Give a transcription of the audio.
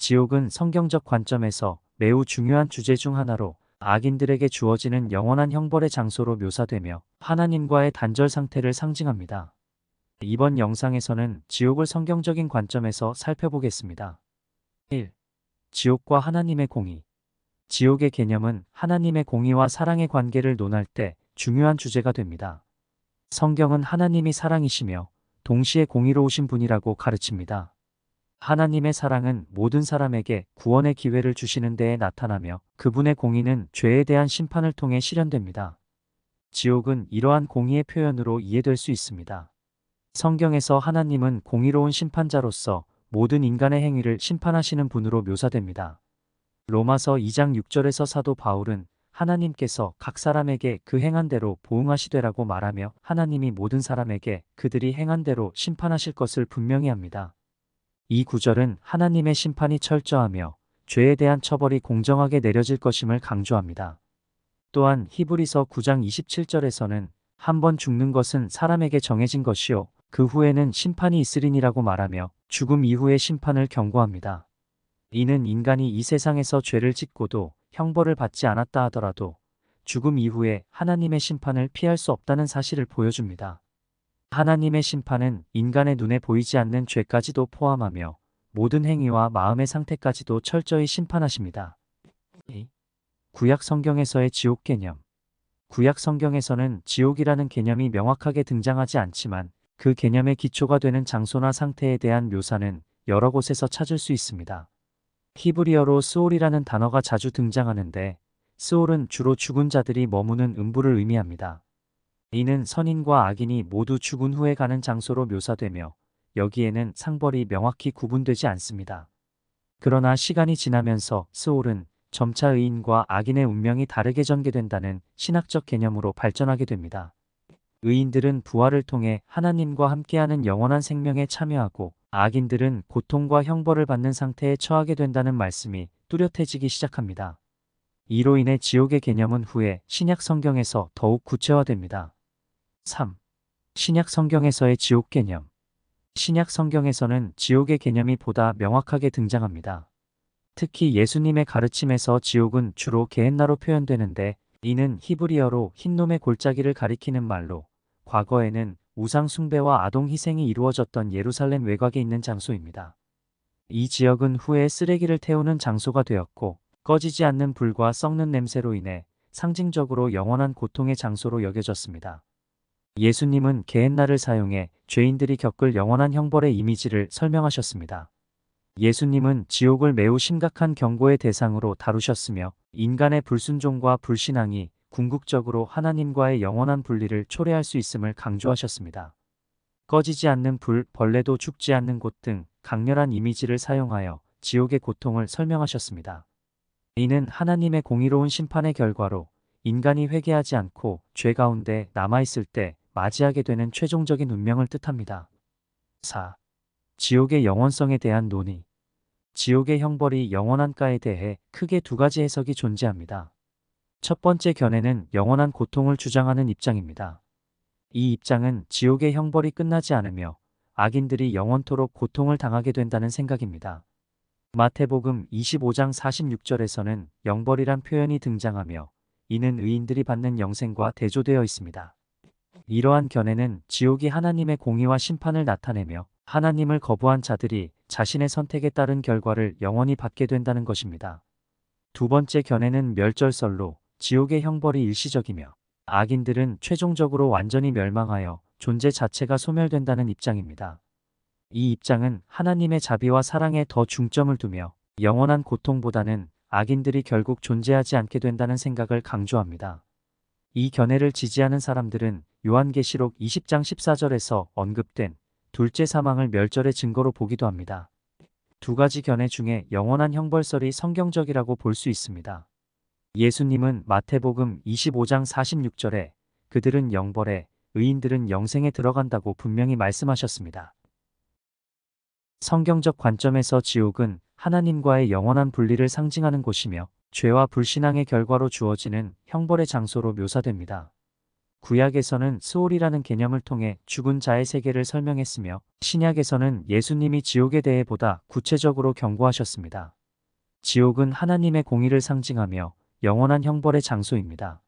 지옥은 성경적 관점에서 매우 중요한 주제 중 하나로 악인들에게 주어지는 영원한 형벌의 장소로 묘사되며 하나님과의 단절 상태를 상징합니다. 이번 영상에서는 지옥을 성경적인 관점에서 살펴보겠습니다. 1. 지옥과 하나님의 공의. 지옥의 개념은 하나님의 공의와 사랑의 관계를 논할 때 중요한 주제가 됩니다. 성경은 하나님이 사랑이시며 동시에 공의로우신 분이라고 가르칩니다. 하나님의 사랑은 모든 사람에게 구원의 기회를 주시는 데에 나타나며 그분의 공의는 죄에 대한 심판을 통해 실현됩니다. 지옥은 이러한 공의의 표현으로 이해될 수 있습니다. 성경에서 하나님은 공의로운 심판자로서 모든 인간의 행위를 심판하시는 분으로 묘사됩니다. 로마서 2장 6절에서 사도 바울은 하나님께서 각 사람에게 그 행한 대로 보응하시되라고 말하며 하나님이 모든 사람에게 그들이 행한 대로 심판하실 것을 분명히 합니다. 이 구절은 하나님의 심판이 철저하며 죄에 대한 처벌이 공정하게 내려질 것임을 강조합니다. 또한 히브리서 9장 27절에서는 한 번 죽는 것은 사람에게 정해진 것이요 그 후에는 심판이 있으리니라고 말하며 죽음 이후의 심판을 경고합니다. 이는 인간이 이 세상에서 죄를 짓고도 형벌을 받지 않았다 하더라도 죽음 이후에 하나님의 심판을 피할 수 없다는 사실을 보여줍니다. 하나님의 심판은 인간의 눈에 보이지 않는 죄까지도 포함하며 모든 행위와 마음의 상태까지도 철저히 심판하십니다. 구약 성경에서의 지옥 개념. 구약 성경에서는 지옥이라는 개념이 명확하게 등장하지 않지만 그 개념의 기초가 되는 장소나 상태에 대한 묘사는 여러 곳에서 찾을 수 있습니다. 히브리어로 스올이라는 단어가 자주 등장하는데 스올은 주로 죽은 자들이 머무는 음부를 의미합니다. 이는 선인과 악인이 모두 죽은 후에 가는 장소로 묘사되며 여기에는 상벌이 명확히 구분되지 않습니다. 그러나 시간이 지나면서 스올은 점차 의인과 악인의 운명이 다르게 전개된다는 신학적 개념으로 발전하게 됩니다. 의인들은 부활을 통해 하나님과 함께하는 영원한 생명에 참여하고 악인들은 고통과 형벌을 받는 상태에 처하게 된다는 말씀이 뚜렷해지기 시작합니다. 이로 인해 지옥의 개념은 후에 신약 성경에서 더욱 구체화됩니다. 3. 신약 성경에서의 지옥 개념. 신약 성경에서는 지옥의 개념이 보다 명확하게 등장합니다. 특히 예수님의 가르침에서 지옥은 주로 게헨나로 표현되는데 이는 히브리어로 흰놈의 골짜기를 가리키는 말로 과거에는 우상 숭배와 아동 희생이 이루어졌던 예루살렘 외곽에 있는 장소입니다. 이 지역은 후에 쓰레기를 태우는 장소가 되었고 꺼지지 않는 불과 썩는 냄새로 인해 상징적으로 영원한 고통의 장소로 여겨졌습니다. 예수님은 게헨나를 사용해 죄인들이 겪을 영원한 형벌의 이미지를 설명하셨습니다. 예수님은 지옥을 매우 심각한 경고의 대상으로 다루셨으며 인간의 불순종과 불신앙이 궁극적으로 하나님과의 영원한 분리를 초래할 수 있음을 강조하셨습니다. 꺼지지 않는 불, 벌레도 죽지 않는 곳 등 강렬한 이미지를 사용하여 지옥의 고통을 설명하셨습니다. 이는 하나님의 공의로운 심판의 결과로 인간이 회개하지 않고 죄 가운데 남아있을 때 맞이하게 되는 최종적인 운명을 뜻합니다. 4. 지옥의 영원성에 대한 논의. 지옥의 형벌이 영원한가에 대해 크게 두 가지 해석이 존재합니다. 첫 번째 견해는 영원한 고통을 주장하는 입장입니다. 이 입장은 지옥의 형벌이 끝나지 않으며 악인들이 영원토록 고통을 당하게 된다는 생각입니다. 마태복음 25장 46절에서는 영벌이란 표현이 등장하며 이는 의인들이 받는 영생과 대조되어 있습니다. 이러한 견해는 지옥이 하나님의 공의와 심판을 나타내며 하나님을 거부한 자들이 자신의 선택에 따른 결과를 영원히 받게 된다는 것입니다. 두 번째 견해는 멸절설로 지옥의 형벌이 일시적이며 악인들은 최종적으로 완전히 멸망하여 존재 자체가 소멸된다는 입장입니다. 이 입장은 하나님의 자비와 사랑에 더 중점을 두며 영원한 고통보다는 악인들이 결국 존재하지 않게 된다는 생각을 강조합니다. 이 견해를 지지하는 사람들은 요한계시록 20장 14절에서 언급된 둘째 사망을 멸절의 증거로 보기도 합니다. 두 가지 견해 중에 영원한 형벌설이 성경적이라고 볼 수 있습니다. 예수님은 마태복음 25장 46절에 그들은 영벌에 의인들은 영생에 들어간다고 분명히 말씀하셨습니다. 성경적 관점에서 지옥은 하나님과의 영원한 분리를 상징하는 곳이며 죄와 불신앙의 결과로 주어지는 형벌의 장소로 묘사됩니다. 구약에서는 스올이라는 개념을 통해 죽은 자의 세계를 설명했으며 신약에서는 예수님이 지옥에 대해 보다 구체적으로 경고하셨습니다. 지옥은 하나님의 공의를 상징하며 영원한 형벌의 장소입니다.